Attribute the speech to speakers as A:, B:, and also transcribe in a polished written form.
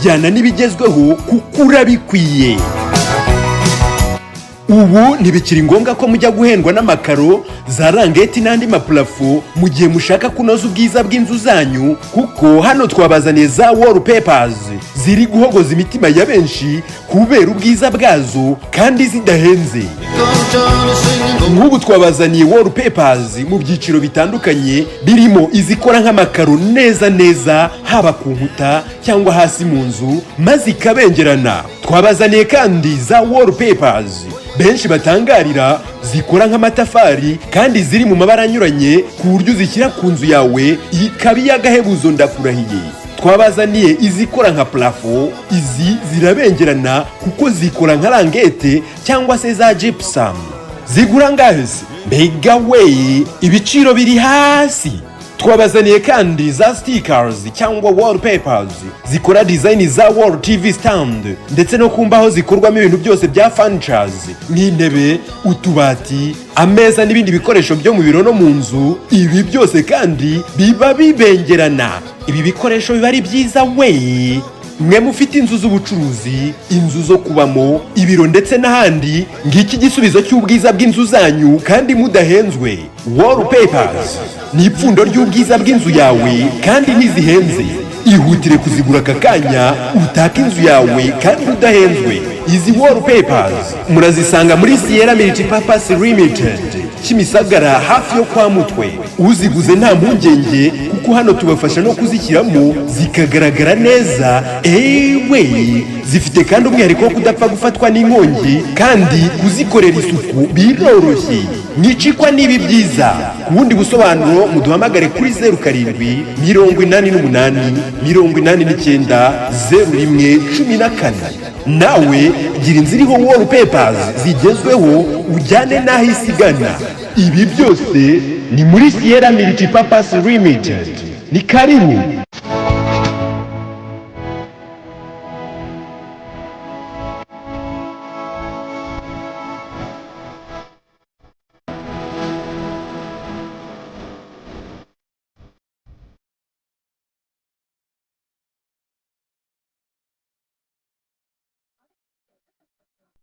A: Jyana n'ibigezweho kuko urabikwiye. Ubu ntibikiri ngombwa ko mujya guhendwa n'amakaro, za Languette n'andi maprafo mu gihe mushaka kunoza ubwiza bw'inzu zanyu, kuko hano twabazaniye za Wallpapers ziri guhogoza imitima ya benshi kubera ubwiza bwazo kandi zidahenze. Nk'ubu twabazaniye Wallpapers mu byiciro bitandukanye, birimo izikora nk'amakaro neza neza haba ku nkuta cyangwa hasi mu nzu maze ikabengerana. Twabazaniye kandi za Wallpapers benshi batangarira zikora nk'amatafari kandi ziri mu mabara anyuranye ku buryo uzishyira ku nzu yawe ikaba iy'agahebuzo ndakurahiye. Twabazaniye izikora nka plafo, izi zirabengerana kuko zikora nka Languette cyangwa se za gypsum. Zigura ngahe se? Mbega we, ibiciro biri hasi. Twabazaniye kandi za stickers cyangwa wallpapers zikora design za wall TV stand ndetse no kumbaho zikorwamo ibintu byose bya furnitures nk'intebe, utubati, ameza n'ibindi bikoresho byo mu biro no mu nzu. Ibi byose kandi biba bibengerana. Ibi bikoresho biba ari byiza we. Mwe mufite inzu z'ubucuruzi, inzu zo kubamo, ibiro ndetse n'ahandi, ngiki gisubizo cy'ubwiza bw'inzu zanyu kandi mudahenzwe. Wallpapers ni ipfundo ry'ubwiza bw'inzu yawe kandi ntizihenze. Ihutire kuzigura aka kanya utaka inzu yawe kandi udahenzwe. Izi Wallpapers murazisanga muri Siella Miltipurpose Limited, Kimisagara hafi yo kwa Mutwe. Uziguze nta mpungenge kuko hano tubafasha no kuzishyiramo zikagaragara neza. Ewe, zifite kandi umwihariko wo kudapfa gufatwa n'inkongi kandi kuzikorera isuku biroroshye. Mwicikwa n'ibi byiza. Ku bundi busobanuro muduhamagare kuri 07 88 89 0114. Nawe gira inziriho Wallpapers zigezweho ujyane n'aho isigana. Ibi byose ni muri Siella Miltipurpose Limited. Ni karibu.